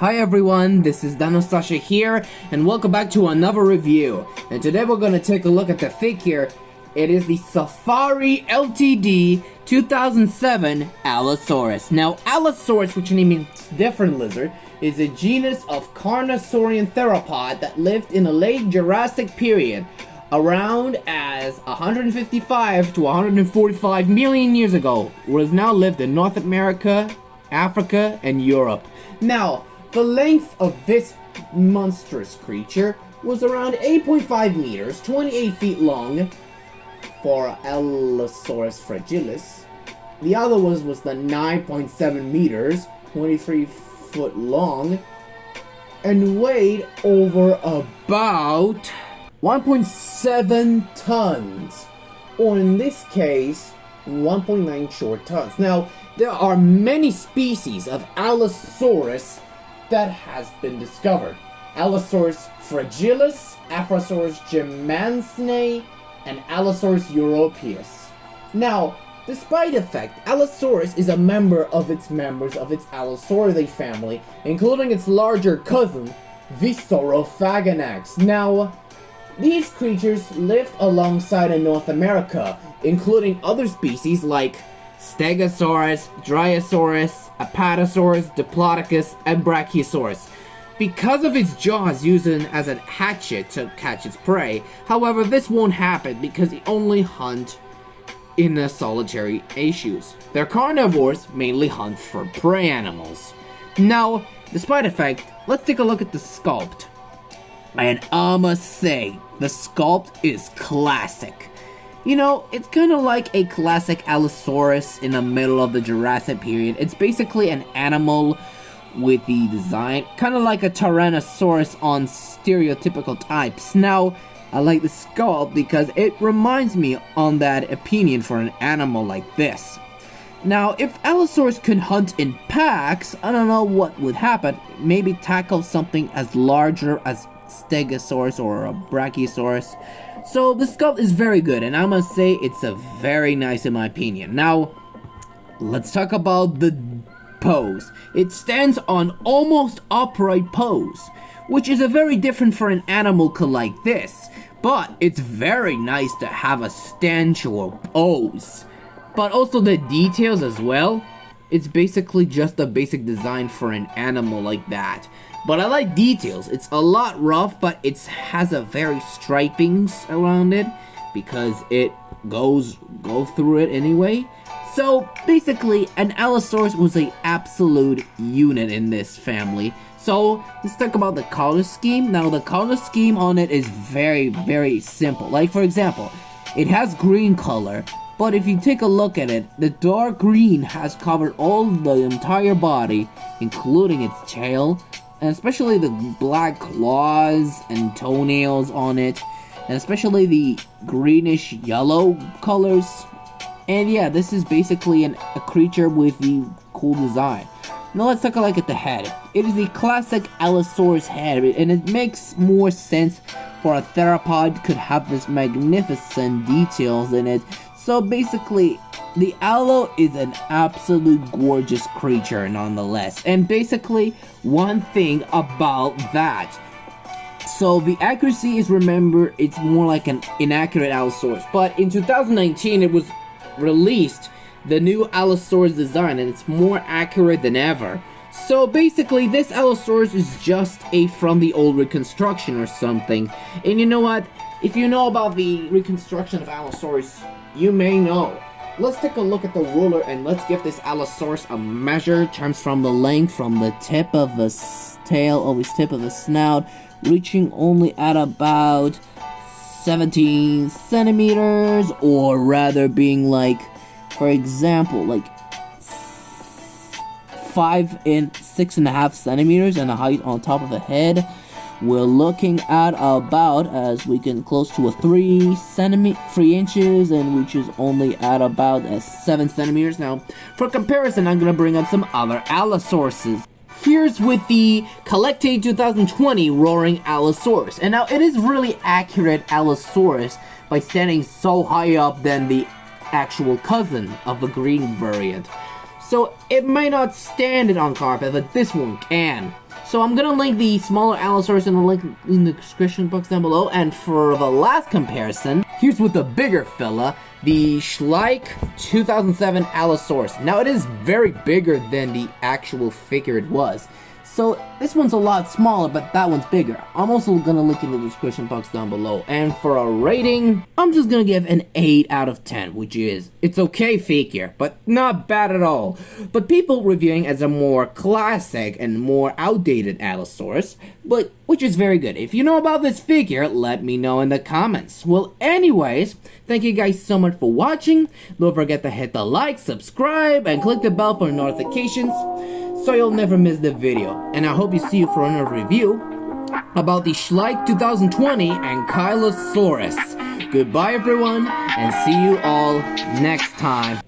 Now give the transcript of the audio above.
Hi everyone, this is DinoSasha here, and welcome back to another review. And today we're going to take a look at the figure. It is the Safari Ltd 2007 Allosaurus. Now, Allosaurus, which means different lizard, is a genus of carnosaurian theropod that lived in the late Jurassic period, around as 155 to 145 million years ago, whereas now lived in North America, Africa, and Europe. Now, the length of this monstrous creature was around 8.5 meters, 28 feet long for Allosaurus fragilis. The other was the 9.7 meters, 23 foot long, and weighed over about 1.7 tons, or in this case, 1.9 short tons. Now, there are many species of Allosaurus that has been discovered. Allosaurus fragilis, Allosaurus germansone, and Allosaurus europaeus. Now, despite the fact, Allosaurus is a member of its members of its Allosauridae family, including its larger cousin, Viscerophaganax. Now, these creatures lived alongside in North America, including other species like Stegosaurus, Dryosaurus, Apatosaurus, Diplodocus, and Brachiosaurus, because of its jaws used as a hatchet to catch its prey. However, this won't happen because it only hunt in the solitary issues. They're carnivores, mainly hunt for prey animals. Now, despite the fact, let's take a look at the sculpt. And I must say, the sculpt is classic. You know, it's kind of like a classic Allosaurus in the middle of the Jurassic period. It's basically an animal with the design, kind of like a Tyrannosaurus on stereotypical types. Now, I like the sculpt because it reminds me on that opinion for an animal like this. Now, if Allosaurus could hunt in packs, I don't know what would happen. Maybe tackle something as larger as Stegosaurus or a Brachiosaurus. So the sculpt is very good, and I must say it's a very nice in my opinion. Now, let's talk about the pose. It stands on almost upright pose, which is a very different for an animal like this. But it's very nice to have a stanchial pose. But also the details as well. It's basically just a basic design for an animal like that. But I like details. It's a lot rough, but it has a very stripings around it because it go through it anyway. So basically, an Allosaurus was an absolute unit in this family. So let's talk about the color scheme. Now, the color scheme on it is very, very simple. Like, for example, it has green color, but if you take a look at it, the dark green has covered all the entire body, including its tail, and especially the black claws and toenails on it, and especially the greenish yellow colors. And yeah, this is basically a creature with the cool design. Now let's take a look at the head. It is the classic Allosaurus head, and it makes more sense for a theropod could have this magnificent details in it. So basically, the Allo is an absolute gorgeous creature nonetheless. And basically, one thing about that. So the accuracy is, remember, it's more like an inaccurate Allosaurus. But in 2019, it was released, the new Allosaurus design, and it's more accurate than ever. So basically, this Allosaurus is just from the old reconstruction or something. And you know what? If you know about the reconstruction of Allosaurus, you may know. Let's take a look at the ruler and let's give this Allosaurus a measure in terms from the length from the tip of the tail, always tip of the snout, reaching only at about 17 centimeters, or rather being like, for example, like 5 and 6.5 centimeters, and the height on top of the head. We're looking at about, as we can close to a 3 inches, and which is only at about 7 centimeters. Now, for comparison, I'm gonna bring up some other Allosauruses. Here's with the CollectA 2020 Roaring Allosaurus. And now it is really accurate Allosaurus by standing so high up than the actual cousin of the green variant. so it may not stand it on carpet, but this one can. So I'm gonna link the smaller Allosaurus in the link in the description box down below. And for the last comparison, here's with the bigger fella, the Schleich 2007 Allosaurus. Now it is very bigger than the actual figure it was. So this one's a lot smaller, but that one's bigger. I'm also gonna link in the description box down below. And for a rating, I'm just gonna give an 8 out of 10, which is, it's okay figure, but not bad at all. But people reviewing as a more classic and more outdated Allosaurus, but which is very good. If you know about this figure, let me know in the comments. Well, anyways, thank you guys so much for watching. Don't forget to hit the like, subscribe, and click the bell for notifications, so you'll never miss the video. And I hope you see you for another review about the Schleich 2020 and Allosaurus. Goodbye everyone, and see you all next time.